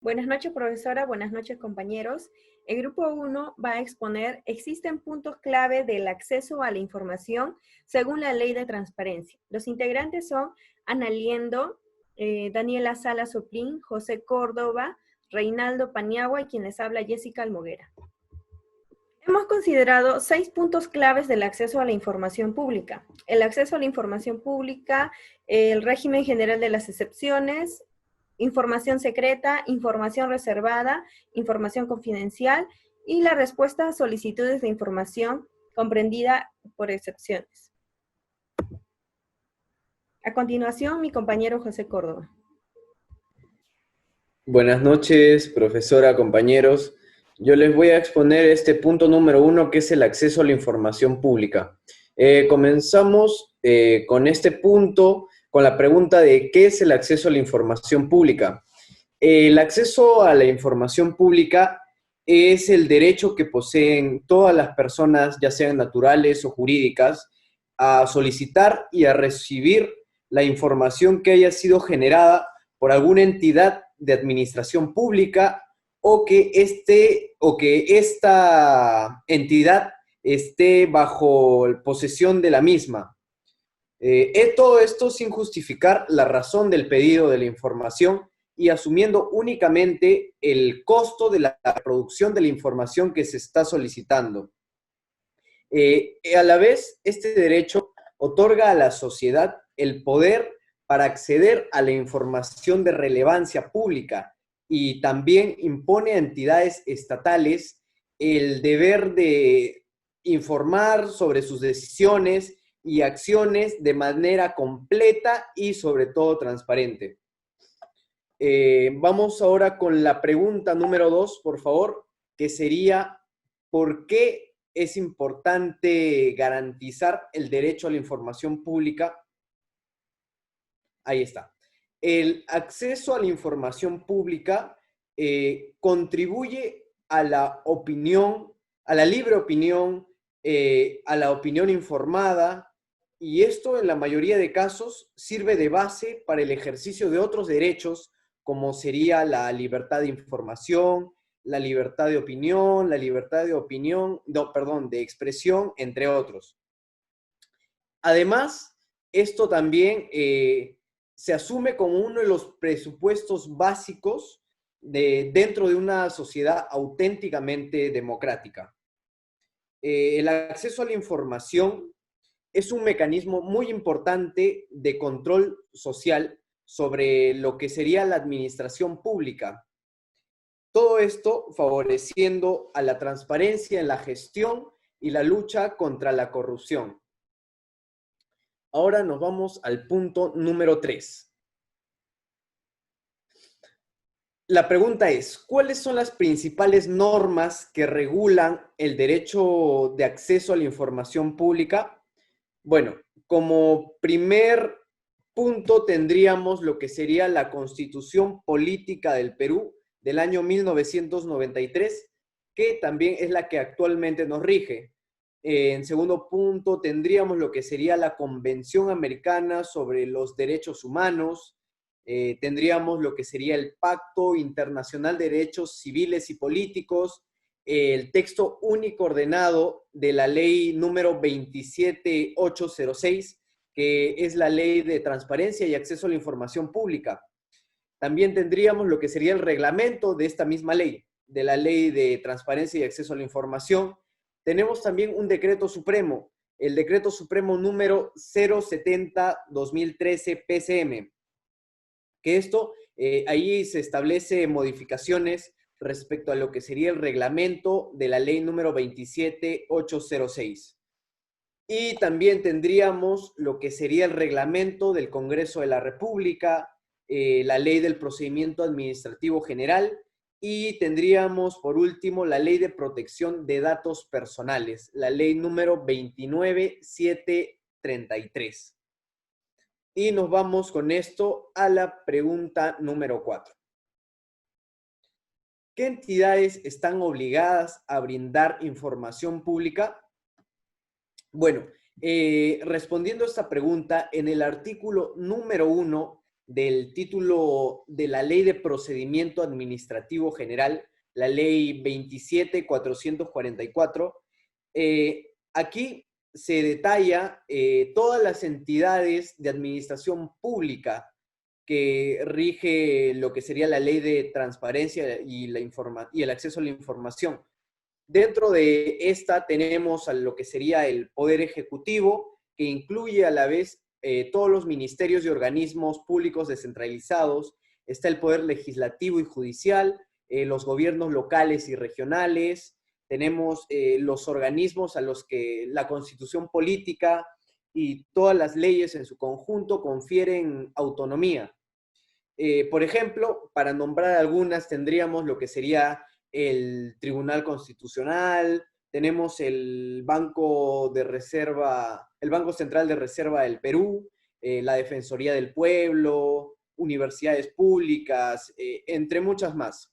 Buenas noches, profesora. Buenas noches, compañeros. El grupo 1 va a exponer, existen puntos clave del acceso a la información según la ley de transparencia. Los integrantes son Ana Liendo, Daniela Sala Soplín, José Córdoba, Reinaldo Paniagua y quien les habla, Jessica Almoguera. Hemos considerado 6 puntos claves del acceso a la información pública. El acceso a la información pública, el régimen general de las excepciones, información secreta, información reservada, información confidencial y la respuesta a solicitudes de información comprendida por excepciones. A continuación, mi compañero José Córdoba. Buenas noches, profesora, compañeros. Yo les voy a exponer este punto número 1, que es el acceso a la información pública. Comenzamos con este punto, con la pregunta de ¿qué es el acceso a la información pública? El acceso a la información pública es el derecho que poseen todas las personas, ya sean naturales o jurídicas, a solicitar y a recibir la información que haya sido generada por alguna entidad de administración pública o que esta entidad esté bajo posesión de la misma. Todo esto sin justificar la razón del pedido de la información y asumiendo únicamente el costo de la producción de la información que se está solicitando. A la vez, este derecho otorga a la sociedad el poder para acceder a la información de relevancia pública y también impone a entidades estatales el deber de informar sobre sus decisiones y acciones de manera completa y sobre todo transparente. Vamos ahora con la pregunta número 2, por favor, que sería, ¿por qué es importante garantizar el derecho a la información pública? Ahí está. El acceso a la información pública contribuye a la opinión, a la libre opinión, a la opinión informada, y esto en la mayoría de casos sirve de base para el ejercicio de otros derechos, como sería la libertad de información, la libertad de opinión, de expresión, entre otros. Además, esto también se asume como uno de los presupuestos básicos dentro de una sociedad auténticamente democrática. El acceso a la información es un mecanismo muy importante de control social sobre lo que sería la administración pública. Todo esto favoreciendo a la transparencia en la gestión y la lucha contra la corrupción. Ahora nos vamos al punto número 3. La pregunta es, ¿cuáles son las principales normas que regulan el derecho de acceso a la información pública? Bueno, como primer punto tendríamos lo que sería la Constitución Política del Perú del año 1993, que también es la que actualmente nos rige. En segundo punto tendríamos lo que sería la Convención Americana sobre los Derechos Humanos. Tendríamos lo que sería el Pacto Internacional de Derechos Civiles y Políticos, el texto único ordenado de la ley número 27806, que es la ley de transparencia y acceso a la información pública. También tendríamos lo que sería el reglamento de esta misma ley, de la ley de transparencia y acceso a la información. Tenemos también un decreto supremo, el decreto supremo número 070-2013 PCM, que esto, ahí se establece modificaciones respecto a lo que sería el reglamento de la ley número 27806. Y también tendríamos lo que sería el reglamento del Congreso de la República, la ley del procedimiento administrativo general, y tendríamos por último la ley de protección de datos personales, la ley número 29733. Y nos vamos con esto a la pregunta número 4. ¿Qué entidades están obligadas a brindar información pública? Bueno, respondiendo a esta pregunta, en el artículo número 1 del título de la Ley de Procedimiento Administrativo General, la Ley 27.444. Aquí se detalla todas las entidades de administración pública que rige lo que sería la ley de transparencia y el acceso a la información. Dentro de esta tenemos a lo que sería el Poder Ejecutivo, que incluye a la vez todos los ministerios y organismos públicos descentralizados. Está el Poder Legislativo y Judicial, los gobiernos locales y regionales. Tenemos los organismos a los que la Constitución política y todas las leyes en su conjunto confieren autonomía. Por ejemplo, para nombrar algunas, tendríamos lo que sería el Tribunal Constitucional, tenemos el Banco Central de Reserva del Perú, la Defensoría del Pueblo, universidades públicas, entre muchas más.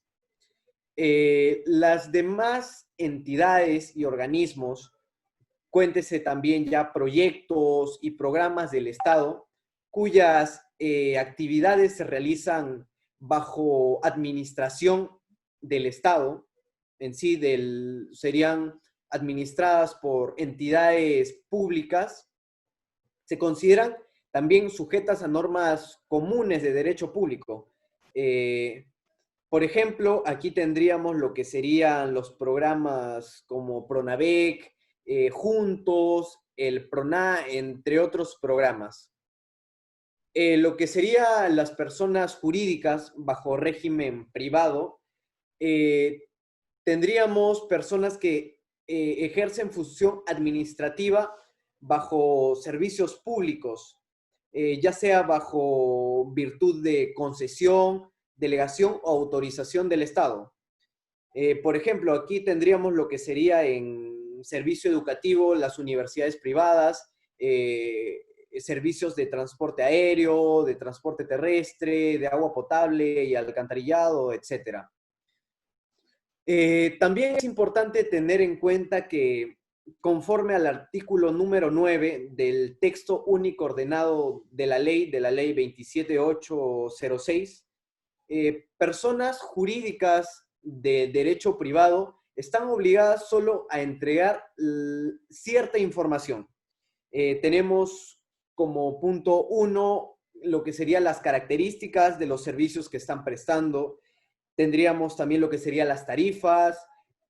Las demás entidades y organismos, cuéntese también ya proyectos y programas del Estado, cuyas actividades se realizan bajo administración del Estado, en sí serían administradas por entidades públicas, se consideran también sujetas a normas comunes de derecho público. Por ejemplo, aquí tendríamos lo que serían los programas como Pronavec, Juntos, el PRONA, entre otros programas. Lo que serían las personas jurídicas bajo régimen privado, tendríamos personas que ejercen función administrativa bajo servicios públicos, ya sea bajo virtud de concesión, delegación o autorización del Estado. Por ejemplo, aquí tendríamos lo que sería en servicio educativo, las universidades privadas, servicios de transporte aéreo, de transporte terrestre, de agua potable y alcantarillado, etc. También es importante tener en cuenta que conforme al artículo número 9 del texto único ordenado de la ley 27806, personas jurídicas de derecho privado están obligadas solo a entregar cierta información. Tenemos como punto 1 lo que serían las características de los servicios que están prestando. Tendríamos también lo que serían las tarifas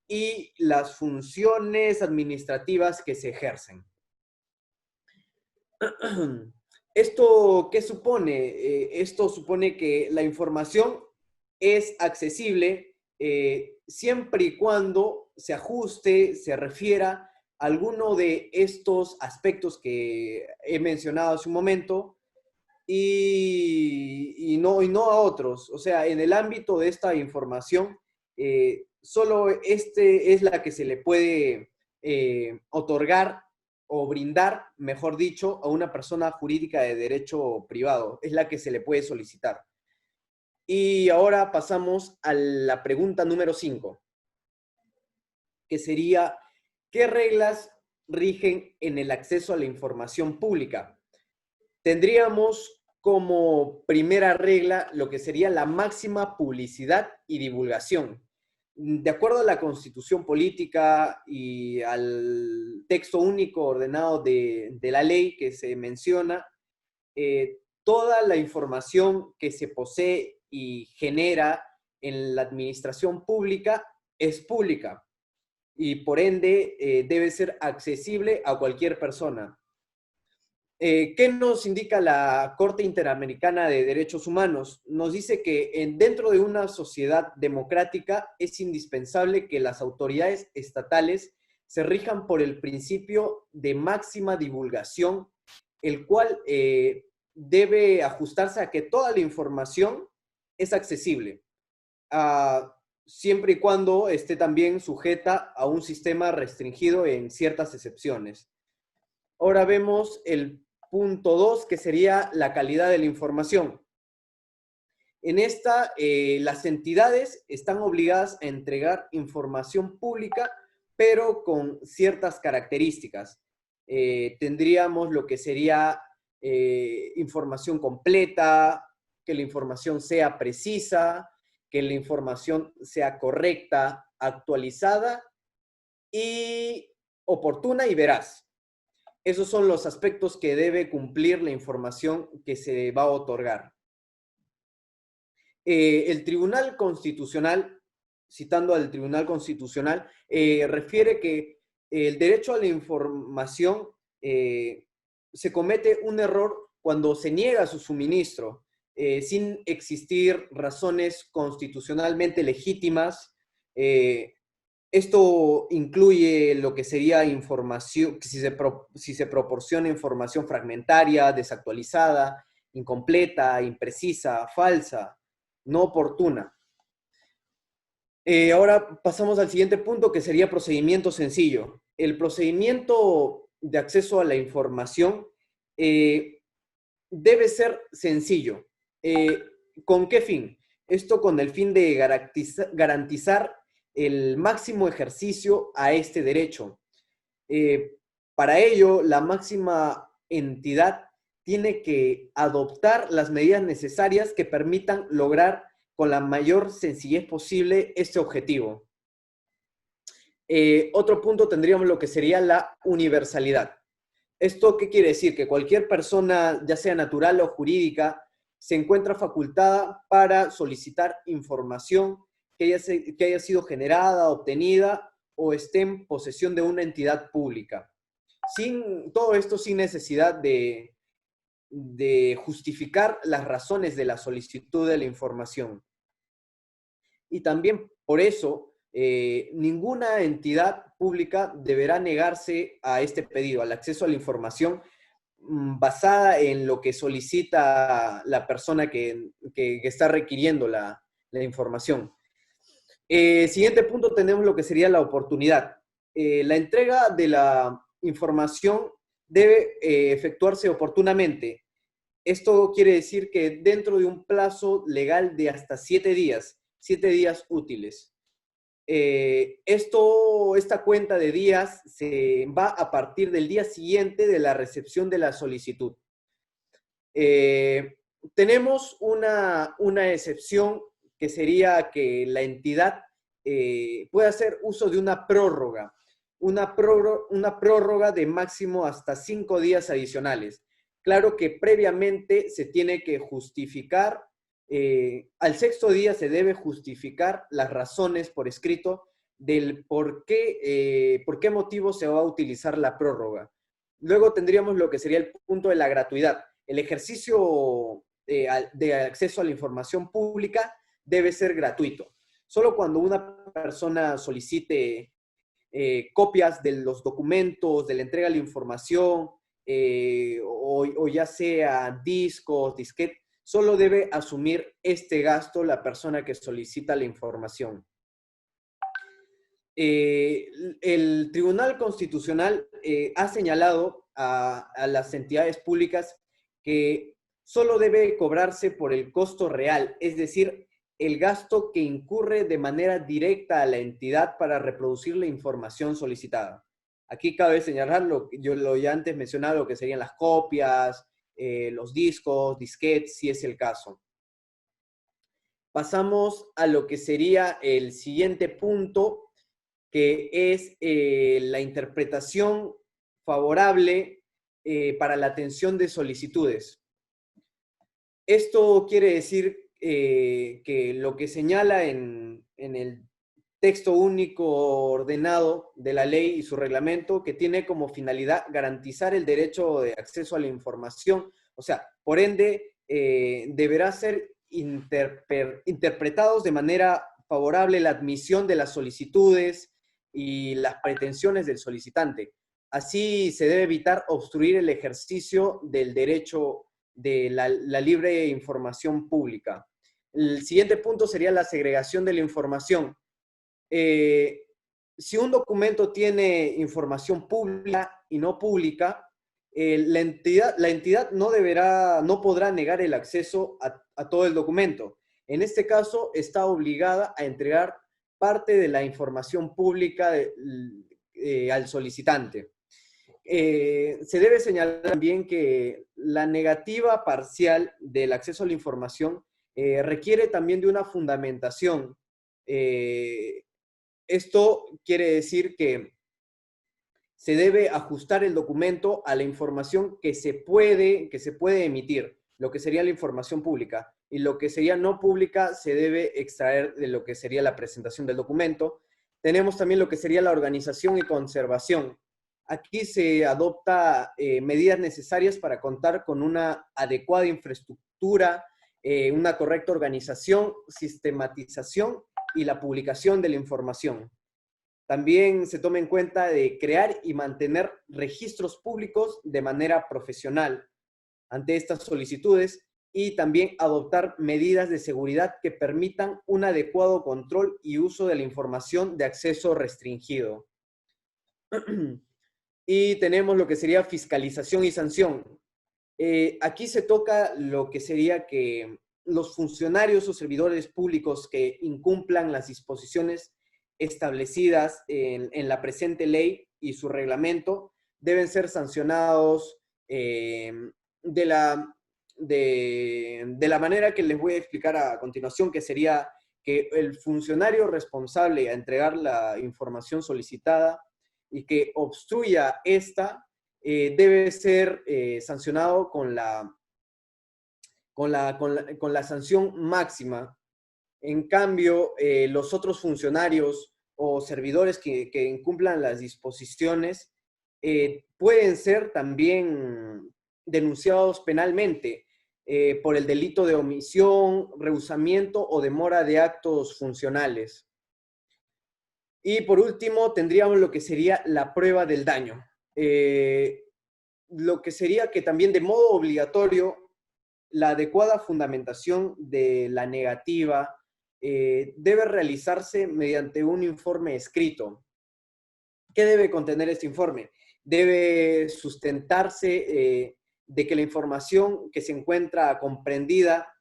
y las funciones administrativas que se ejercen. ¿Esto qué supone? Esto supone que la información es accesible siempre y cuando se ajuste, se refiera a alguno de estos aspectos que he mencionado hace un momento y no a otros. O sea, en el ámbito de esta información, solo es la que se le puede otorgar o brindar, mejor dicho, a una persona jurídica de derecho privado. Es la que se le puede solicitar. Y ahora pasamos a la pregunta número 5, que sería, ¿qué reglas rigen en el acceso a la información pública? Tendríamos como primera regla lo que sería la máxima publicidad y divulgación. De acuerdo a la Constitución política y al texto único ordenado de la ley que se menciona, toda la información que se posee y genera en la administración pública es pública y por ende debe ser accesible a cualquier persona. ¿Qué nos indica la Corte Interamericana de Derechos Humanos? Nos dice que dentro de una sociedad democrática es indispensable que las autoridades estatales se rijan por el principio de máxima divulgación, el cual debe ajustarse a que toda la información es accesible, siempre y cuando esté también sujeta a un sistema restringido en ciertas excepciones. Ahora vemos el punto 2, que sería la calidad de la información. En esta, las entidades están obligadas a entregar información pública, pero con ciertas características. Tendríamos lo que sería información completa, que la información sea precisa, que la información sea correcta, actualizada y oportuna y veraz. Esos son los aspectos que debe cumplir la información que se va a otorgar. El Tribunal Constitucional, citando al Tribunal Constitucional, refiere que el derecho a la información se comete un error cuando se niega su suministro sin existir razones constitucionalmente legítimas. Esto incluye lo que sería información, si se proporciona información fragmentaria, desactualizada, incompleta, imprecisa, falsa, no oportuna. Ahora pasamos al siguiente punto, que sería procedimiento sencillo. El procedimiento de acceso a la información debe ser sencillo. ¿Con qué fin? Esto con el fin de garantizar el máximo ejercicio a este derecho. Para ello, la máxima entidad tiene que adoptar las medidas necesarias que permitan lograr con la mayor sencillez posible este objetivo. Otro punto tendríamos lo que sería la universalidad. ¿Esto qué quiere decir? Que cualquier persona, ya sea natural o jurídica, se encuentra facultada para solicitar información que haya sido generada, obtenida o esté en posesión de una entidad pública. Todo esto sin necesidad de justificar las razones de la solicitud de la información. Y también por eso, ninguna entidad pública deberá negarse a este pedido, al acceso a la información basada en lo que solicita la persona que está requiriendo la información. Siguiente punto tenemos lo que sería la oportunidad. La entrega de la información debe efectuarse oportunamente. Esto quiere decir que dentro de un plazo legal de hasta 7 días útiles. Esta cuenta de días se va a partir del día siguiente de la recepción de la solicitud. Tenemos una excepción que sería que la entidad puede hacer uso de una prórroga de máximo hasta 5 días adicionales. Claro que previamente se tiene que justificar, al 6º día se debe justificar las razones por escrito del por qué motivo se va a utilizar la prórroga. Luego tendríamos lo que sería el punto de la gratuidad. El ejercicio de acceso a la información pública debe ser gratuito. Solo cuando una persona solicite copias de los documentos, de la entrega de la información, o ya sea discos, disquete, solo debe asumir este gasto la persona que solicita la información. El Tribunal Constitucional ha señalado a las entidades públicas que solo debe cobrarse por el costo real, es decir, el gasto que incurre de manera directa a la entidad para reproducir la información solicitada. Aquí cabe señalar lo ya antes mencionado, lo que serían las copias, los discos, disquetes, si es el caso. Pasamos a lo que sería el siguiente punto, que es la interpretación favorable para la atención de solicitudes. Esto quiere decir que lo que señala en el texto único ordenado de la ley y su reglamento, que tiene como finalidad garantizar el derecho de acceso a la información, o sea, por ende, deberá ser interpretados de manera favorable la admisión de las solicitudes y las pretensiones del solicitante. Así se debe evitar obstruir el ejercicio del derecho de la libre información pública. El siguiente punto sería la segregación de la información. Si un documento tiene información pública y no pública, la entidad no podrá negar el acceso a todo el documento. En este caso, está obligada a entregar parte de la información pública al solicitante. se debe señalar también que la negativa parcial del acceso a la información requiere también de una fundamentación. Esto quiere decir que se debe ajustar el documento a la información que se puede emitir, lo que sería la información pública, y lo que sería no pública se debe extraer de lo que sería la presentación del documento. Tenemos también lo que sería la organización y conservación. Aquí se adopta medidas necesarias para contar con una adecuada infraestructura, una correcta organización, sistematización y la publicación de la información. También se toma en cuenta de crear y mantener registros públicos de manera profesional ante estas solicitudes y también adoptar medidas de seguridad que permitan un adecuado control y uso de la información de acceso restringido. Y tenemos lo que sería fiscalización y sanción. Aquí se toca lo que sería que los funcionarios o servidores públicos que incumplan las disposiciones establecidas en la presente ley y su reglamento deben ser sancionados de la manera que les voy a explicar a continuación, que sería que el funcionario responsable a entregar la información solicitada y que obstruya esta debe ser sancionado con la sanción máxima. En cambio, los otros funcionarios o servidores que incumplan las disposiciones pueden ser también denunciados penalmente por el delito de omisión, rehusamiento o demora de actos funcionales. Y por último, tendríamos lo que sería la prueba del daño. Lo que sería que también de modo obligatorio la adecuada fundamentación de la negativa debe realizarse mediante un informe escrito. ¿Qué debe contener este informe? Debe sustentarse de que la información que se encuentra comprendida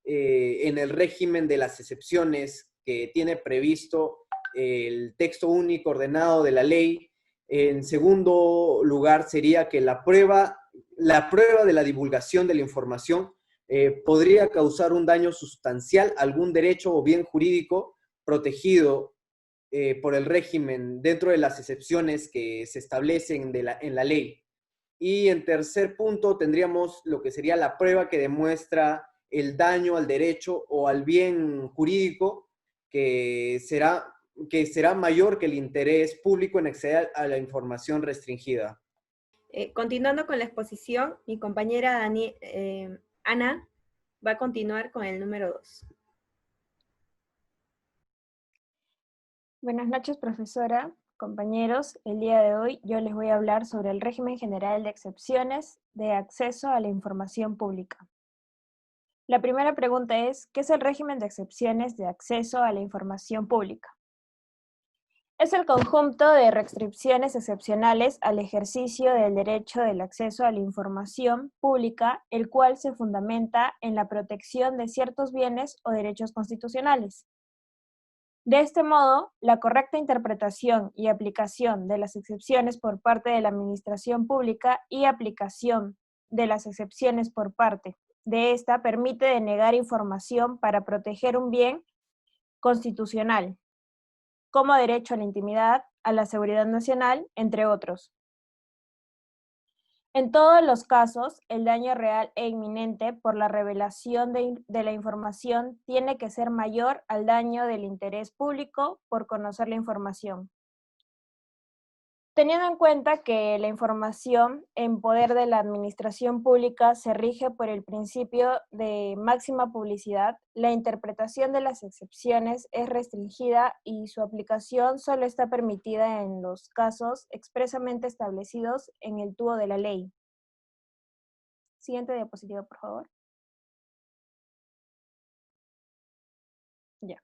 en el régimen de las excepciones que tiene previsto el texto único ordenado de la ley. En segundo lugar, sería que la prueba de la divulgación de la información podría causar un daño sustancial a algún derecho o bien jurídico protegido por el régimen dentro de las excepciones que se establecen en la ley. Y en tercer punto tendríamos lo que sería la prueba que demuestra el daño al derecho o al bien jurídico que será mayor que el interés público en acceder a la información restringida. Continuando con la exposición, mi compañera Ana va a continuar con el número 2. Buenas noches, profesora, compañeros. El día de hoy yo les voy a hablar sobre el régimen general de excepciones de acceso a la información pública. La primera pregunta es, ¿qué es el régimen de excepciones de acceso a la información pública? Es el conjunto de restricciones excepcionales al ejercicio del derecho del acceso a la información pública, el cual se fundamenta en la protección de ciertos bienes o derechos constitucionales. De este modo, la correcta interpretación y aplicación de las excepciones por parte de la administración pública y aplicación de las excepciones por parte de esta permite denegar información para proteger un bien constitucional, como derecho a la intimidad, a la seguridad nacional, entre otros. En todos los casos, el daño real e inminente por la revelación de la información tiene que ser mayor al daño del interés público por conocer la información. Teniendo en cuenta que la información en poder de la administración pública se rige por el principio de máxima publicidad, la interpretación de las excepciones es restringida y su aplicación solo está permitida en los casos expresamente establecidos en el tubo de la ley. Siguiente diapositiva, por favor. Ya.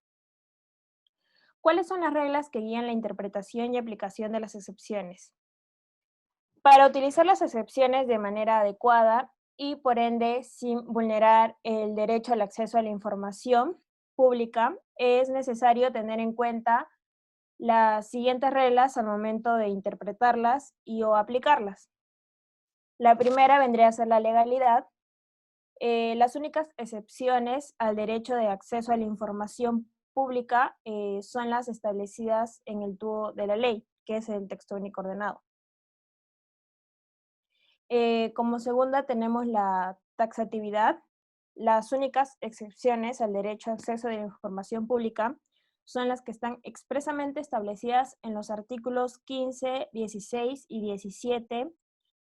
¿Cuáles son las reglas que guían la interpretación y aplicación de las excepciones? Para utilizar las excepciones de manera adecuada y por ende sin vulnerar el derecho al acceso a la información pública, es necesario tener en cuenta las siguientes reglas al momento de interpretarlas y o aplicarlas. La primera vendría a ser la legalidad. Las únicas excepciones al derecho de acceso a la información pública son las establecidas en el tubo de la ley, que es el texto único ordenado. Como segunda tenemos la taxatividad. Las únicas excepciones al derecho a acceso a la información pública son las que están expresamente establecidas en los artículos 15, 16 y 17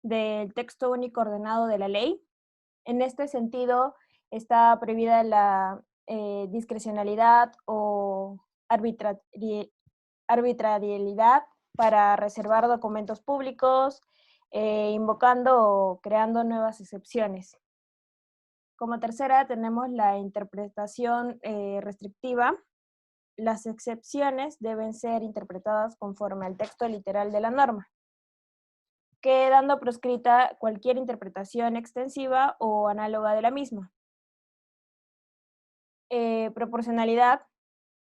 del texto único ordenado de la ley. En este sentido, está prohibida la discrecionalidad o arbitrariedad para reservar documentos públicos, invocando o creando nuevas excepciones. Como tercera tenemos la interpretación restrictiva. Las excepciones deben ser interpretadas conforme al texto literal de la norma, quedando proscrita cualquier interpretación extensiva o análoga de la misma. Proporcionalidad.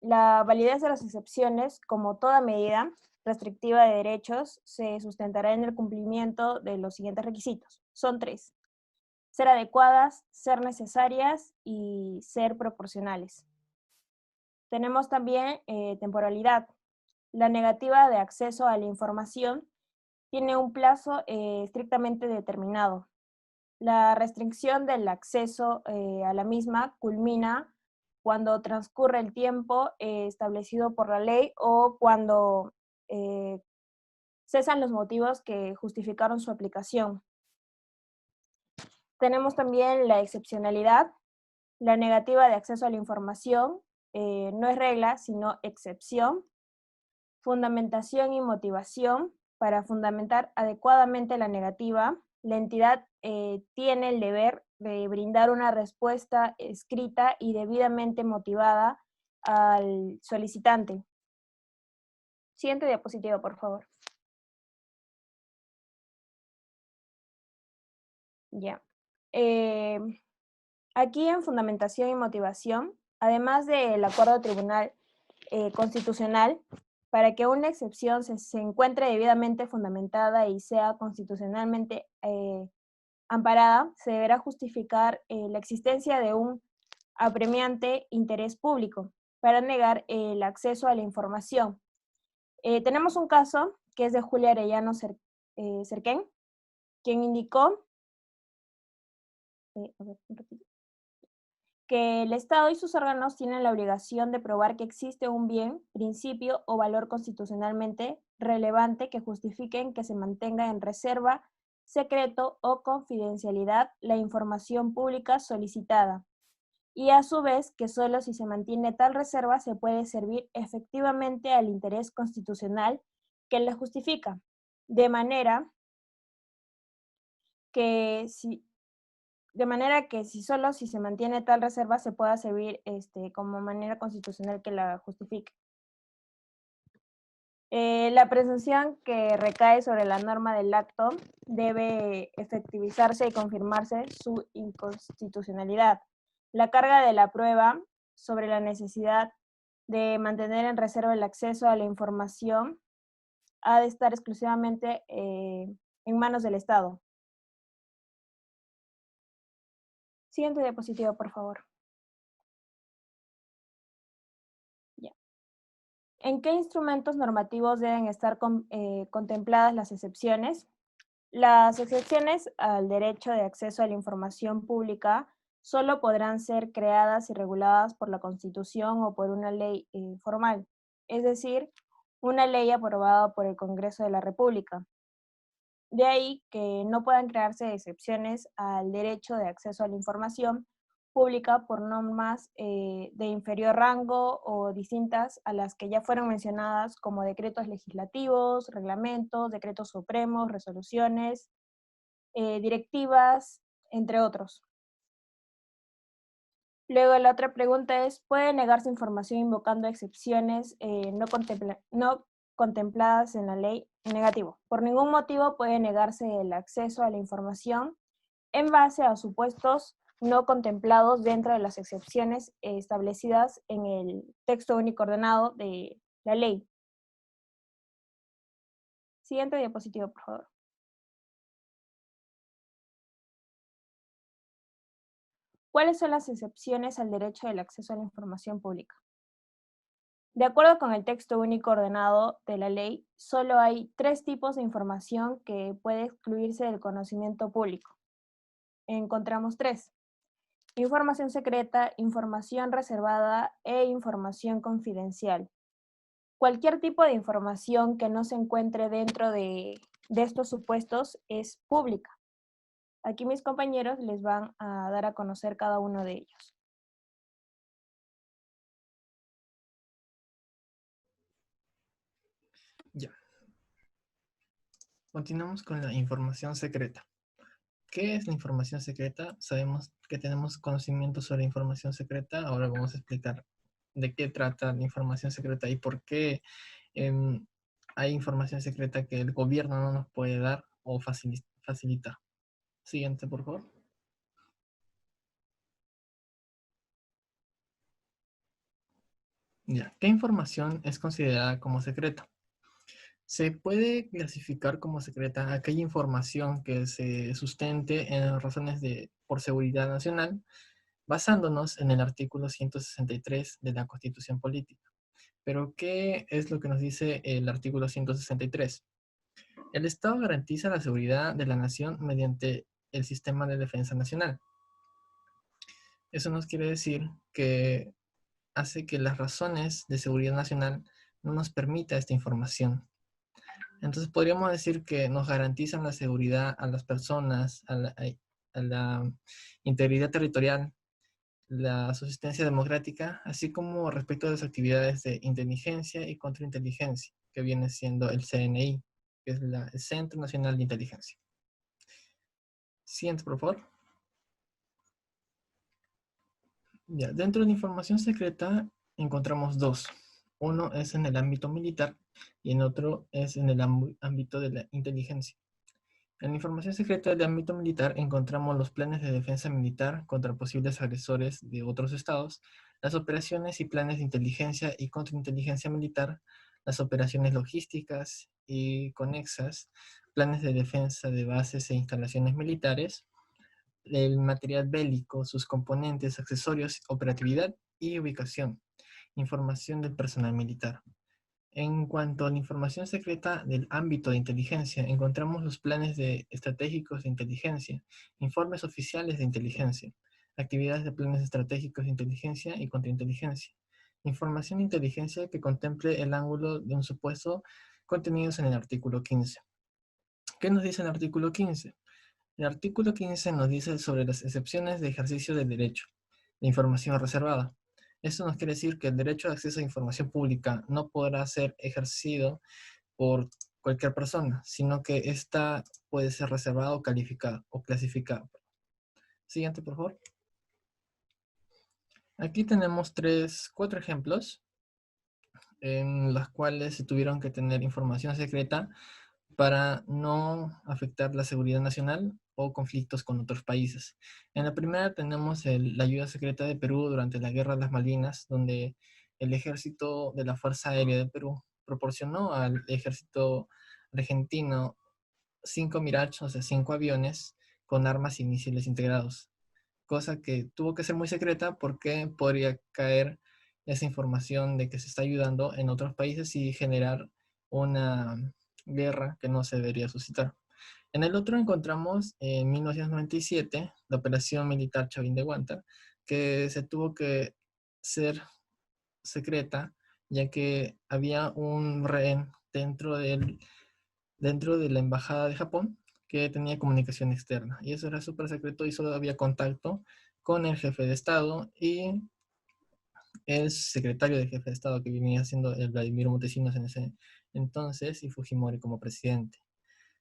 La validez de las excepciones, como toda medida restrictiva de derechos, se sustentará en el cumplimiento de los siguientes requisitos. Son 3. Ser adecuadas, ser necesarias y ser proporcionales. Tenemos también temporalidad. La negativa de acceso a la información tiene un plazo estrictamente determinado. La restricción del acceso a la misma culmina cuando transcurre el tiempo establecido por la ley o cuando cesan los motivos que justificaron su aplicación. Tenemos también la excepcionalidad. La negativa de acceso a la información no es regla, sino excepción. Fundamentación y motivación. Para fundamentar adecuadamente la negativa, la entidad tiene el deber de brindar una respuesta escrita y debidamente motivada al solicitante. Siguiente diapositiva, por favor. Ya. Aquí en fundamentación y motivación, además del acuerdo tribunal constitucional, para que una excepción se encuentre debidamente fundamentada y sea constitucionalmente amparada, se deberá justificar la existencia de un apremiante interés público para negar el acceso a la información. Tenemos un caso que es de Julia Arellano Cerquén, quien indicó que el Estado y sus órganos tienen la obligación de probar que existe un bien, principio o valor constitucionalmente relevante que justifiquen que se mantenga en reserva, secreto o confidencialidad la información pública solicitada, y a su vez que solo si se mantiene tal reserva se puede servir efectivamente al interés constitucional que la justifica, de manera que si solo si se mantiene tal reserva se pueda servir como manera constitucional que la justifique. La presunción que recae sobre la norma del acto debe efectivizarse y confirmarse su inconstitucionalidad. La carga de la prueba sobre la necesidad de mantener en reserva el acceso a la información ha de estar exclusivamente en manos del Estado. Siguiente diapositiva, por favor. Ya. ¿En qué instrumentos normativos deben estar contempladas las excepciones? Las excepciones al derecho de acceso a la información pública solo podrán ser creadas y reguladas por la Constitución o por una ley formal, es decir, una ley aprobada por el Congreso de la República. De ahí que no puedan crearse excepciones al derecho de acceso a la información pública por normas de inferior rango o distintas a las que ya fueron mencionadas como decretos legislativos, reglamentos, decretos supremos, resoluciones, directivas, entre otros. Luego la otra pregunta es, ¿puede negarse información invocando excepciones no contempladas en la ley? Negativo. Por ningún motivo puede negarse el acceso a la información en base a supuestos no contemplados dentro de las excepciones establecidas en el texto único ordenado de la ley. Siguiente diapositiva, por favor. ¿Cuáles son las excepciones al derecho del acceso a la información pública? De acuerdo con el texto único ordenado de la ley, solo hay 3 tipos de información que puede excluirse del conocimiento público. Encontramos 3: información secreta, información reservada e información confidencial. Cualquier tipo de información que no se encuentre dentro de estos supuestos es pública. Aquí mis compañeros les van a dar a conocer cada uno de ellos. Ya. Continuamos con la información secreta. ¿Qué es la información secreta? Sabemos que tenemos conocimiento sobre información secreta. Ahora vamos a explicar de qué trata la información secreta y por qué hay información secreta que el gobierno no nos puede dar o facilitar. Siguiente, por favor. Ya. ¿Qué información es considerada como secreta? Se puede clasificar como secreta aquella información que se sustente en razones por seguridad nacional, basándonos en el artículo 163 de la Constitución Política. Pero, ¿qué es lo que nos dice el artículo 163? El Estado garantiza la seguridad de la nación mediante el sistema de defensa nacional. Eso nos quiere decir que hace que las razones de seguridad nacional no nos permita esta información. Entonces podríamos decir que nos garantizan la seguridad a las personas, a la integridad territorial, la subsistencia democrática, así como respecto a las actividades de inteligencia y contrainteligencia, que viene siendo el CNI, que es el Centro Nacional de Inteligencia. Siguiente, por favor. Ya, dentro de la información secreta encontramos 2. Uno es en el ámbito militar y el otro es en el ámbito de la inteligencia. En la información secreta del ámbito militar encontramos los planes de defensa militar contra posibles agresores de otros estados, las operaciones y planes de inteligencia y contrainteligencia militar, las operaciones logísticas y conexas, planes de defensa de bases e instalaciones militares, el material bélico, sus componentes, accesorios, operatividad y ubicación, información del personal militar. En cuanto a la información secreta del ámbito de inteligencia, encontramos los planes estratégicos de inteligencia, informes oficiales de inteligencia, actividades de planes estratégicos de inteligencia y contrainteligencia, información de inteligencia que contemple el ángulo de un supuesto contenidos en el artículo 15. ¿Qué nos dice el artículo 15? El artículo 15 nos dice sobre las excepciones de ejercicio del derecho de información reservada. Esto nos quiere decir que el derecho de acceso a información pública no podrá ser ejercido por cualquier persona, sino que ésta puede ser reservada o calificada o clasificada. Siguiente, por favor. Aquí tenemos 4 ejemplos en los cuales se tuvieron que tener información secreta para no afectar la seguridad nacional o conflictos con otros países. En la primera tenemos la ayuda secreta de Perú durante la Guerra de las Malvinas, donde el ejército de la Fuerza Aérea de Perú proporcionó al ejército argentino 5 Mirage, o sea, 5 aviones con armas y misiles integrados, cosa que tuvo que ser muy secreta porque podría caer esa información de que se está ayudando en otros países y generar una guerra que no se debería suscitar. En el otro encontramos en 1997 la operación militar Chavín de Guanta, que se tuvo que ser secreta, ya que había un rehén dentro de la embajada de Japón que tenía comunicación externa. Y eso era súper secreto y solo había contacto con el jefe de Estado y el secretario de jefe de Estado, que venía siendo el Vladimiro Montesinos en ese entonces, y Fujimori como presidente,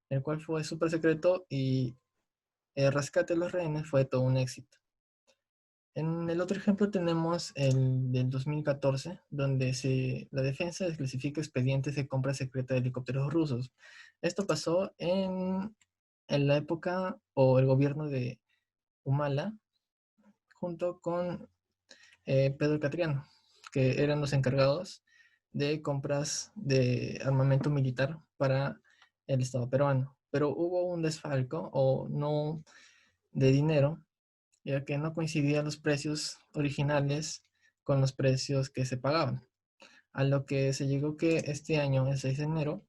el cual fue súper secreto y el rescate de los rehenes fue todo un éxito. En el otro ejemplo tenemos el del 2014, donde la defensa desclasifica expedientes de compra secreta de helicópteros rusos. Esto pasó en la época o el gobierno de Humala, junto con Pedro Catriano, que eran los encargados de compras de armamento militar para el Estado peruano. Pero hubo un desfalco o no de dinero, ya que no coincidían los precios originales con los precios que se pagaban. A lo que se llegó que este año, el 6 de enero,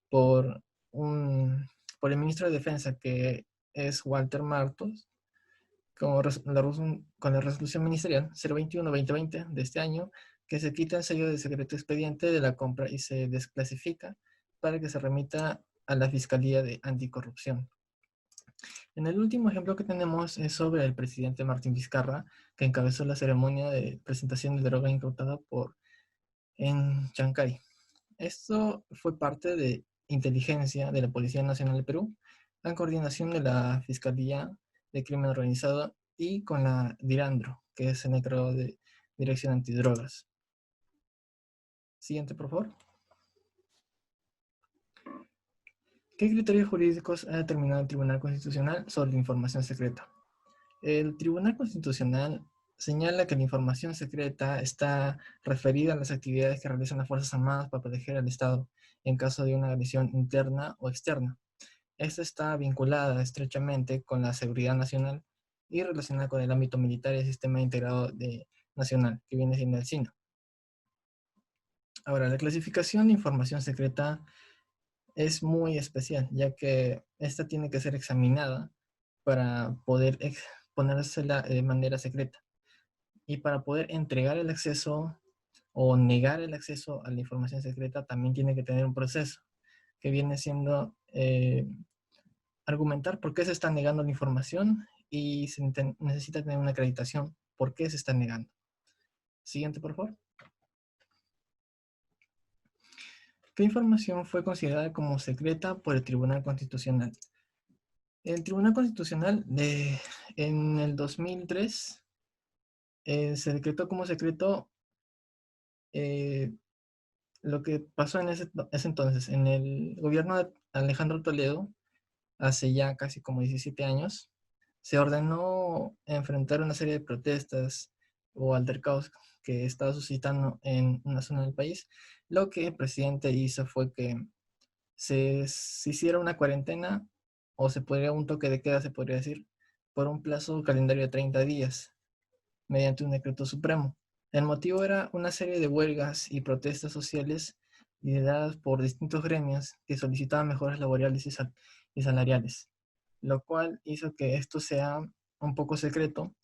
por, por el ministro de Defensa, que es Walter Martos, con la resolución ministerial 021-2020 de este año, que se quita el sello de secreto expediente de la compra y se desclasifica para que se remita a la Fiscalía de Anticorrupción. En el último ejemplo que tenemos es sobre el presidente Martín Vizcarra, que encabezó la ceremonia de presentación de droga incautada en Chancay. Esto fue parte de inteligencia de la Policía Nacional de Perú, en coordinación de la Fiscalía de Crimen Organizado y con la DIRANDRO, que es el encargado de Dirección Antidrogas. Siguiente, por favor. ¿Qué criterios jurídicos ha determinado el Tribunal Constitucional sobre la información secreta? El Tribunal Constitucional señala que la información secreta está referida a las actividades que realizan las Fuerzas Armadas para proteger al Estado en caso de una agresión interna o externa. Esta está vinculada estrechamente con la seguridad nacional y relacionada con el ámbito militar y el sistema integrado nacional, que viene siendo el SINA. Ahora, la clasificación de información secreta es muy especial, ya que esta tiene que ser examinada para poder ponérsela de manera secreta. Y para poder entregar el acceso o negar el acceso a la información secreta también tiene que tener un proceso que viene siendo argumentar por qué se está negando la información y se necesita tener una acreditación por qué se está negando. Siguiente, por favor. ¿Qué información fue considerada como secreta por el Tribunal Constitucional? El Tribunal Constitucional en el 2003 se decretó como secreto lo que pasó en ese entonces. En el gobierno de Alejandro Toledo, hace ya casi como 17 años, se ordenó enfrentar una serie de protestas o altercados que estaba suscitando en una zona del país. Lo que el presidente hizo fue que se hiciera una cuarentena, o se podría un toque de queda, se podría decir, por un plazo calendario de 30 días, mediante un decreto supremo. El motivo era una serie de huelgas y protestas sociales lideradas por distintos gremios que solicitaban mejoras laborales y salariales, lo cual hizo que esto sea un poco secreto,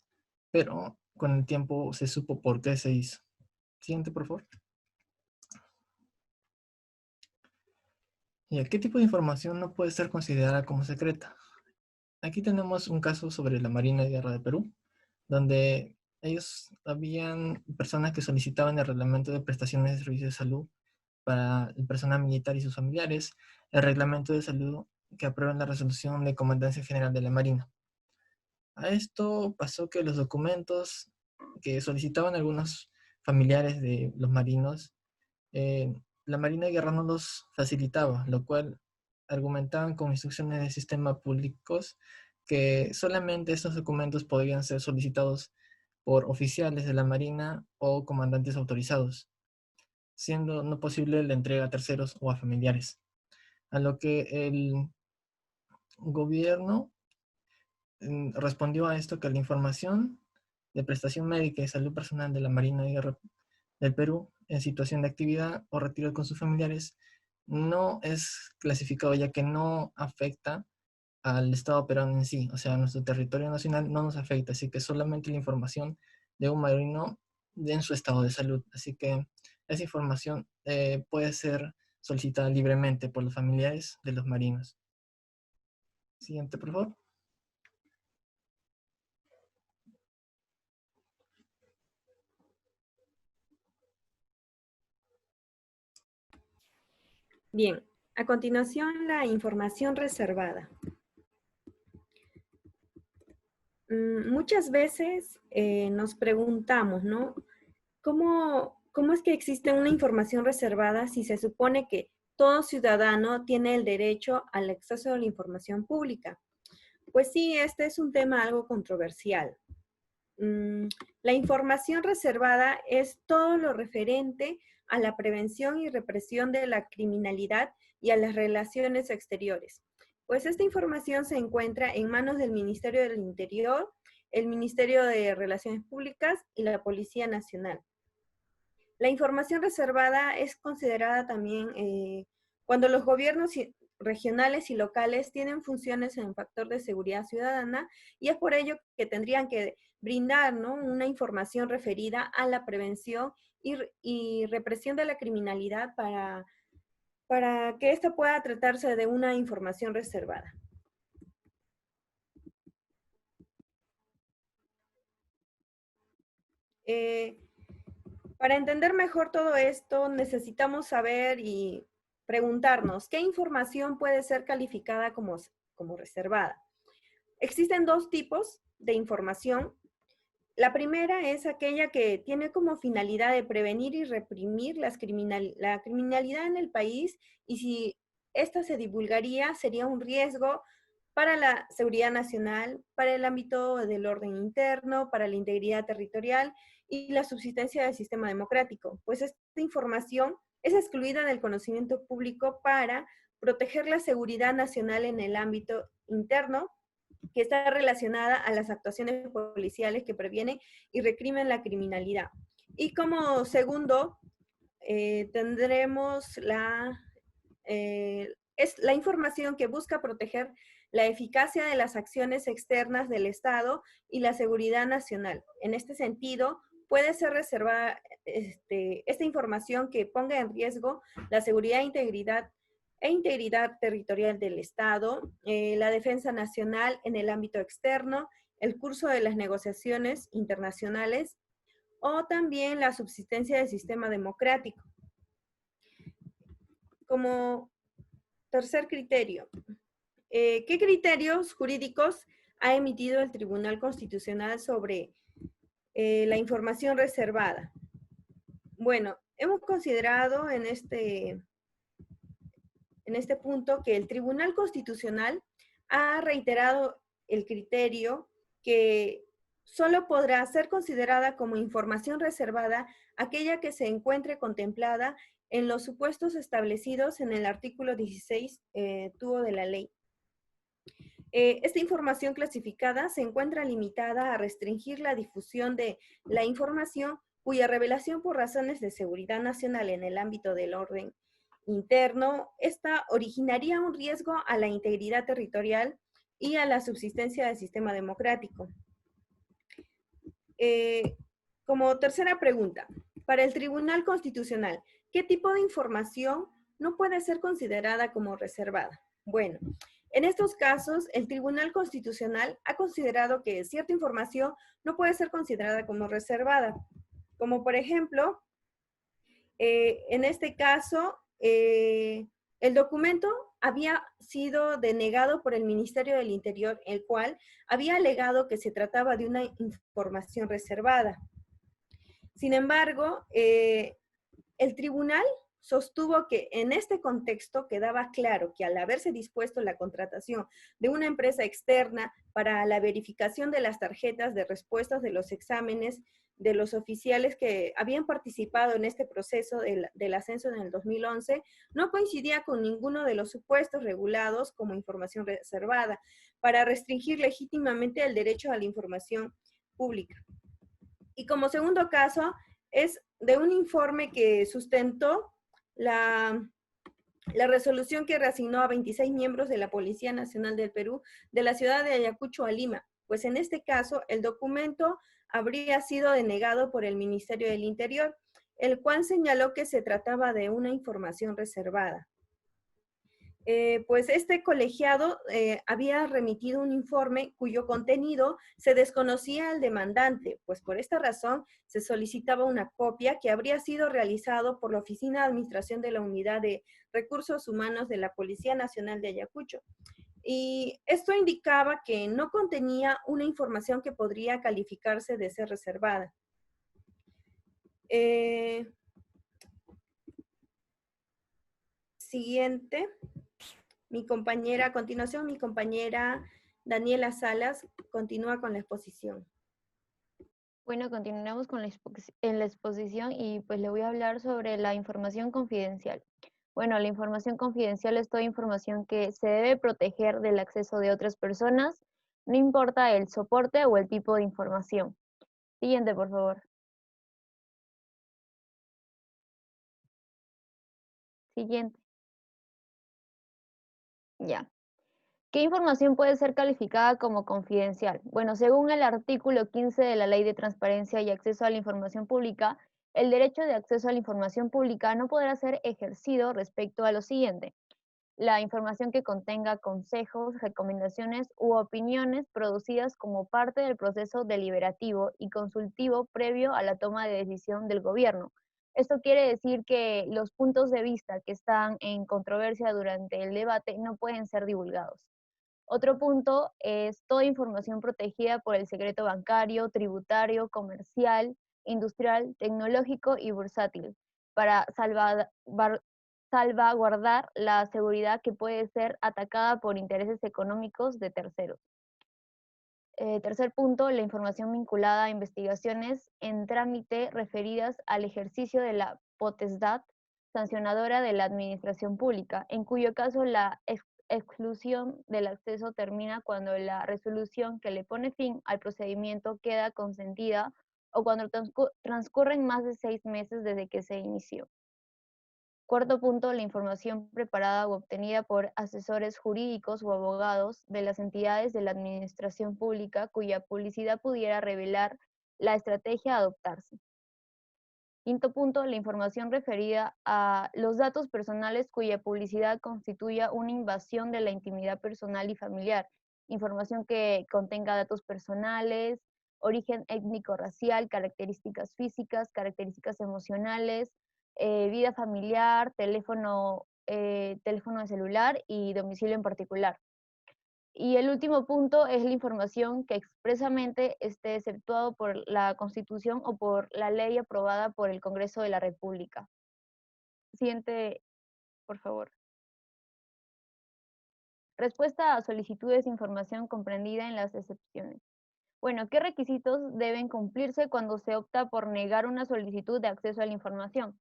pero con el tiempo se supo por qué se hizo. Siguiente, por favor. ¿Y qué tipo de información no puede ser considerada como secreta? Aquí tenemos un caso sobre la Marina de Guerra de Perú, donde habían personas que solicitaban el reglamento de prestaciones de servicios de salud para el personal militar y sus familiares, el reglamento de salud que aprueba la resolución de Comandancia General de la Marina. A esto pasó que los documentos que solicitaban algunos familiares de los marinos, la Marina de Guerra no los facilitaba, lo cual argumentaban con instrucciones de sistema públicos que solamente estos documentos podían ser solicitados por oficiales de la Marina o comandantes autorizados, siendo no posible la entrega a terceros o a familiares. A lo que el gobierno respondió a esto que la información de prestación médica y salud personal de la Marina de Guerra del Perú en situación de actividad o retiro con sus familiares no es clasificado, ya que no afecta al Estado peruano en sí, o sea, nuestro territorio nacional no nos afecta, así que solamente la información de un marino en su estado de salud. Así que esa información puede ser solicitada libremente por los familiares de los marinos. Siguiente, por favor. Bien, a continuación la información reservada. Muchas veces nos preguntamos, ¿no? ¿Cómo es que existe una información reservada si se supone que todo ciudadano tiene el derecho al acceso a la información pública? Pues sí, este es un tema algo controversial. La información reservada es todo lo referente a la prevención y represión de la criminalidad y a las relaciones exteriores. Pues esta información se encuentra en manos del Ministerio del Interior, el Ministerio de Relaciones Públicas y la Policía Nacional. La información reservada es considerada también cuando los gobiernos regionales y locales tienen funciones en el factor de seguridad ciudadana, y es por ello que tendrían que brindar, ¿no?, una información referida a la prevención y represión de la criminalidad para que esta pueda tratarse de una información reservada. Para entender mejor todo esto, necesitamos saber y preguntarnos, ¿qué información puede ser calificada como reservada? Existen dos tipos de información. La primera es aquella que tiene como finalidad de prevenir y reprimir la criminalidad en el país, y si esta se divulgaría, sería un riesgo para la seguridad nacional, para el ámbito del orden interno, para la integridad territorial y la subsistencia del sistema democrático, pues esta información es excluida del conocimiento público para proteger la seguridad nacional en el ámbito interno, que está relacionada a las actuaciones policiales que previenen y reprimen la criminalidad. Y como segundo, tendremos es la información que busca proteger la eficacia de las acciones externas del Estado y la seguridad nacional. En este sentido, puede ser reservada esta información que ponga en riesgo la seguridad e integridad territorial del Estado, la defensa nacional en el ámbito externo, el curso de las negociaciones internacionales o también la subsistencia del sistema democrático. Como tercer criterio, ¿qué criterios jurídicos ha emitido el Tribunal Constitucional sobre la información reservada? Bueno, hemos considerado en este punto que el Tribunal Constitucional ha reiterado el criterio que solo podrá ser considerada como información reservada aquella que se encuentre contemplada en los supuestos establecidos en el artículo 16 tubo de la ley. Esta información clasificada se encuentra limitada a restringir la difusión de la información cuya revelación por razones de seguridad nacional en el ámbito del orden interno, esta originaría un riesgo a la integridad territorial y a la subsistencia del sistema democrático. Como tercera pregunta, para el Tribunal Constitucional, ¿qué tipo de información no puede ser considerada como reservada? Bueno, en estos casos, el Tribunal Constitucional ha considerado que cierta información no puede ser considerada como reservada, como por ejemplo, en este caso, el documento había sido denegado por el Ministerio del Interior, el cual había alegado que se trataba de una información reservada. Sin embargo, el tribunal sostuvo que en este contexto quedaba claro que al haberse dispuesto la contratación de una empresa externa para la verificación de las tarjetas de respuestas de los exámenes de los oficiales que habían participado en este proceso del ascenso en el 2011, no coincidía con ninguno de los supuestos regulados como información reservada para restringir legítimamente el derecho a la información pública. Y como segundo caso, es de un informe que sustentó la resolución que reasignó a 26 miembros de la Policía Nacional del Perú de la ciudad de Ayacucho a Lima, pues en este caso el documento habría sido denegado por el Ministerio del Interior, el cual señaló que se trataba de una información reservada. Pues este colegiado había remitido un informe cuyo contenido se desconocía al demandante, pues por esta razón se solicitaba una copia que habría sido realizado por la Oficina de Administración de la Unidad de Recursos Humanos de la Policía Nacional de Ayacucho. Y esto indicaba que no contenía una información que podría calificarse de ser reservada. Siguiente. A continuación, mi compañera Daniela Salas continúa con la exposición. Bueno, continuamos con en la exposición y pues le voy a hablar sobre la información confidencial. Bueno, la información confidencial es toda información que se debe proteger del acceso de otras personas, no importa el soporte o el tipo de información. Siguiente, por favor. Siguiente. Ya. ¿Qué información puede ser calificada como confidencial? Bueno, según el artículo 15 de la Ley de Transparencia y Acceso a la Información Pública, el derecho de acceso a la información pública no podrá ser ejercido respecto a lo siguiente: la información que contenga consejos, recomendaciones u opiniones producidas como parte del proceso deliberativo y consultivo previo a la toma de decisión del gobierno. Esto quiere decir que los puntos de vista que están en controversia durante el debate no pueden ser divulgados. Otro punto es toda información protegida por el secreto bancario, tributario, comercial, industrial, tecnológico y bursátil, para salvaguardar la seguridad que puede ser atacada por intereses económicos de terceros. Tercer punto, la información vinculada a investigaciones en trámite referidas al ejercicio de la potestad sancionadora de la administración pública, en cuyo caso la exclusión del acceso termina cuando la resolución que le pone fin al procedimiento queda consentida o cuando transcurren más de 6 meses desde que se inició. Cuarto punto, la información preparada o obtenida por asesores jurídicos o abogados de las entidades de la administración pública cuya publicidad pudiera revelar la estrategia a adoptarse. Quinto punto, la información referida a los datos personales cuya publicidad constituya una invasión de la intimidad personal y familiar. Información que contenga datos personales, origen étnico-racial, características físicas, características emocionales, vida familiar, teléfono de celular y domicilio en particular. Y el último punto es la información que expresamente esté exceptuado por la Constitución o por la ley aprobada por el Congreso de la República. Siguiente, por favor. Respuesta a solicitudes de información comprendida en las excepciones. Bueno, ¿qué requisitos deben cumplirse cuando se opta por negar una solicitud de acceso a la información?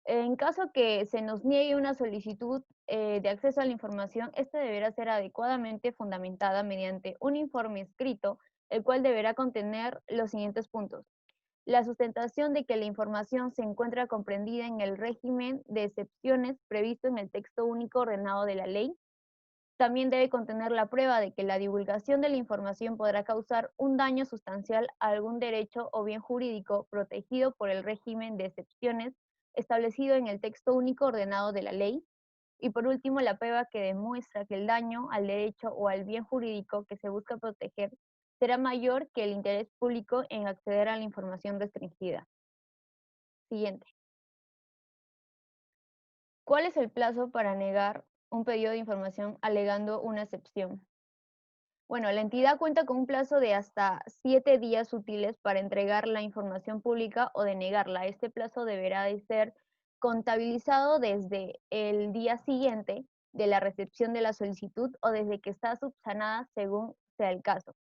En caso que se nos niegue una solicitud de acceso a la información, esta deberá ser adecuadamente fundamentada mediante un informe escrito, el cual deberá contener los siguientes puntos: la sustentación de que la información se encuentra comprendida en el régimen de excepciones previsto en el texto único ordenado de la ley. También debe contener la prueba de que la divulgación de la información podrá causar un daño sustancial a algún derecho o bien jurídico protegido por el régimen de excepciones establecido en el texto único ordenado de la ley. Y por último, la prueba que demuestra que el daño al derecho o al bien jurídico que se busca proteger será mayor que el interés público en acceder a la información restringida. Siguiente. ¿Cuál es el plazo para negar un pedido de información alegando una excepción? Bueno, la entidad cuenta con un plazo de hasta 7 días útiles para entregar la información pública o denegarla. Este plazo deberá de ser contabilizado desde el día siguiente de la recepción de la solicitud o desde que está subsanada según sea el caso.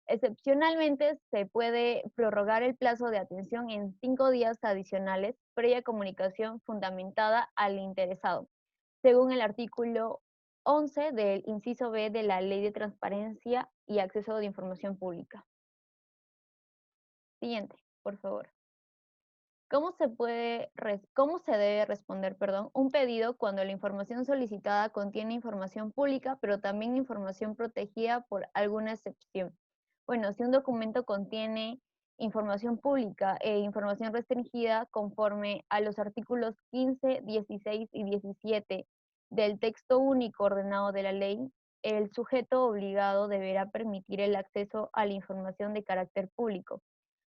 Excepcionalmente, se puede prorrogar el plazo de atención en 5 días adicionales, previa comunicación fundamentada al interesado, según el artículo 11 del inciso B de la Ley de Transparencia y Acceso de Información Pública. Siguiente, por favor. ¿Cómo se debe responder, un pedido cuando la información solicitada contiene información pública, pero también información protegida por alguna excepción? Bueno, si un documento contiene información pública e información restringida conforme a los artículos 15, 16 y 17 del texto único ordenado de la ley, el sujeto obligado deberá permitir el acceso a la información de carácter público.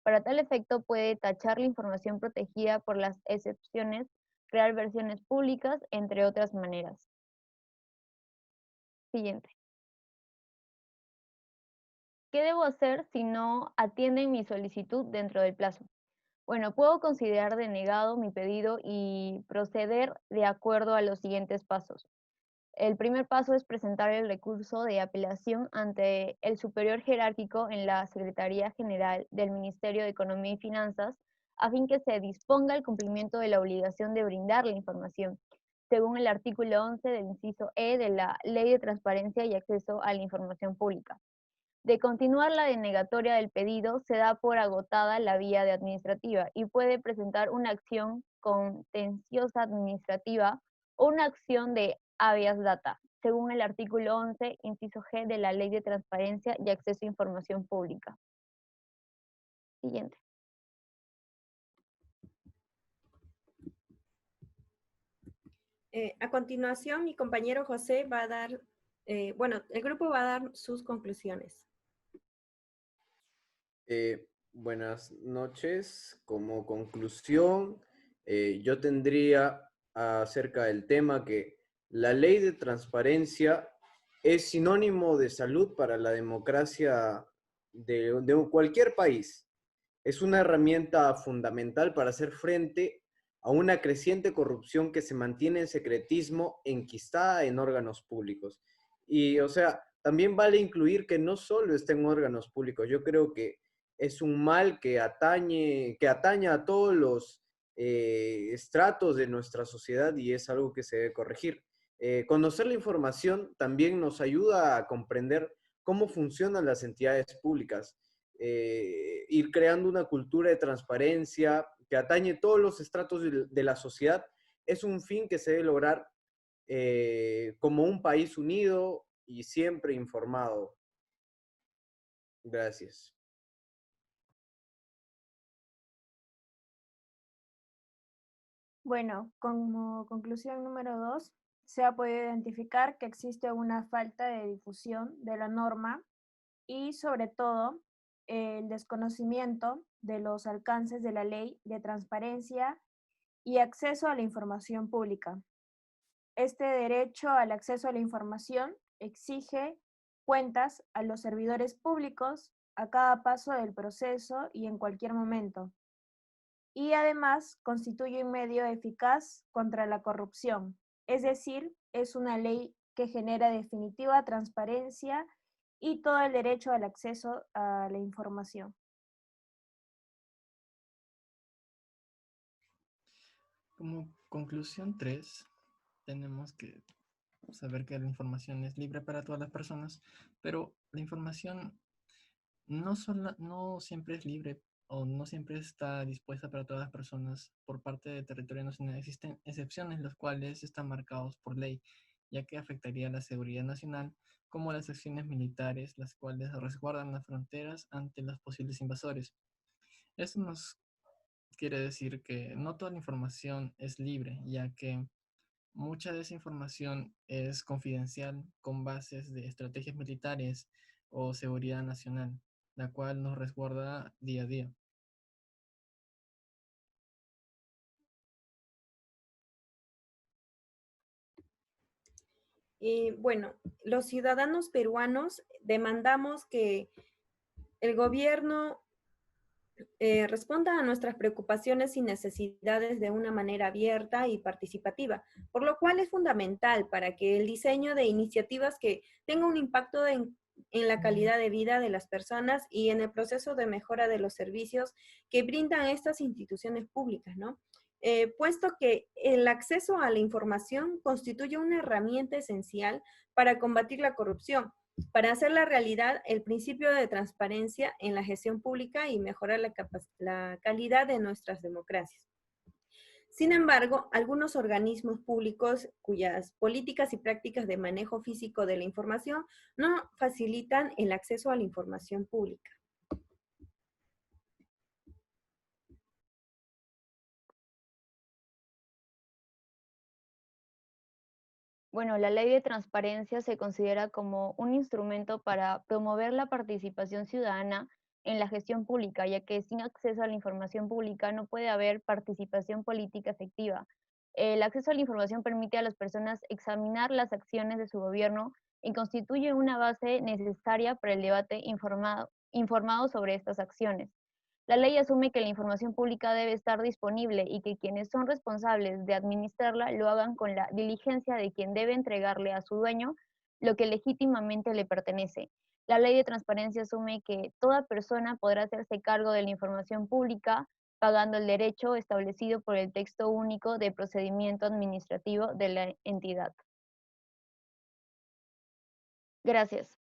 Para tal efecto, puede tachar la información protegida por las excepciones, crear versiones públicas, entre otras maneras. Siguiente. ¿Qué debo hacer si no atienden mi solicitud dentro del plazo? Bueno, puedo considerar denegado mi pedido y proceder de acuerdo a los siguientes pasos. El primer paso es presentar el recurso de apelación ante el superior jerárquico en la Secretaría General del Ministerio de Economía y Finanzas, a fin que se disponga el cumplimiento de la obligación de brindar la información, según el artículo 11 del inciso E de la Ley de Transparencia y Acceso a la Información Pública. De continuar la denegatoria del pedido, se da por agotada la vía de administrativa y puede presentar una acción contenciosa administrativa o una acción de habeas data, según el artículo 11, inciso G de la Ley de Transparencia y Acceso a Información Pública. Siguiente. A continuación, mi compañero José va a dar, el grupo va a dar sus conclusiones. Buenas noches. Como conclusión, yo tendría acerca del tema que la ley de transparencia es sinónimo de salud para la democracia de cualquier país. Es una herramienta fundamental para hacer frente a una creciente corrupción que se mantiene en secretismo enquistada en órganos públicos. Y, o sea, también vale incluir que no solo está en órganos públicos. Yo creo que es un mal que atañe a todos los estratos de nuestra sociedad y es algo que se debe corregir. Conocer la información también nos ayuda a comprender cómo funcionan las entidades públicas, ir creando una cultura de transparencia que atañe todos los estratos de la sociedad, es un fin que se debe lograr como un país unido y siempre informado. Gracias. Bueno, como conclusión número 2, se ha podido identificar que existe una falta de difusión de la norma y sobre todo el desconocimiento de los alcances de la ley de transparencia y acceso a la información pública. Este derecho al acceso a la información exige cuentas a los servidores públicos a cada paso del proceso y en cualquier momento. Y además constituye un medio eficaz contra la corrupción, es decir, es una ley que genera definitiva transparencia y todo el derecho al acceso a la información. Como conclusión 3, tenemos que saber que la información es libre para todas las personas, pero la información no siempre es libre o no siempre está dispuesta para todas las personas por parte del territorio nacional. Existen excepciones las cuales están marcados por ley, ya que afectaría a la seguridad nacional, como las acciones militares, las cuales resguardan las fronteras ante los posibles invasores. Esto nos quiere decir que no toda la información es libre, ya que mucha de esa información es confidencial con bases de estrategias militares o seguridad nacional, la cual nos resguarda día a día. Bueno, los ciudadanos peruanos demandamos que el gobierno responda a nuestras preocupaciones y necesidades de una manera abierta y participativa, por lo cual es fundamental para que el diseño de iniciativas que tenga un impacto en la calidad de vida de las personas y en el proceso de mejora de los servicios que brindan estas instituciones públicas, ¿no? Puesto que el acceso a la información constituye una herramienta esencial para combatir la corrupción, para hacer la realidad el principio de transparencia en la gestión pública y mejorar la calidad de nuestras democracias. Sin embargo, algunos organismos públicos cuyas políticas y prácticas de manejo físico de la información no facilitan el acceso a la información pública. Bueno, la ley de transparencia se considera como un instrumento para promover la participación ciudadana en la gestión pública, ya que sin acceso a la información pública no puede haber participación política efectiva. El acceso a la información permite a las personas examinar las acciones de su gobierno y constituye una base necesaria para el debate informado sobre estas acciones. La ley asume que la información pública debe estar disponible y que quienes son responsables de administrarla lo hagan con la diligencia de quien debe entregarle a su dueño lo que legítimamente le pertenece. La ley de transparencia asume que toda persona podrá hacerse cargo de la información pública pagando el derecho establecido por el texto único de procedimiento administrativo de la entidad. Gracias.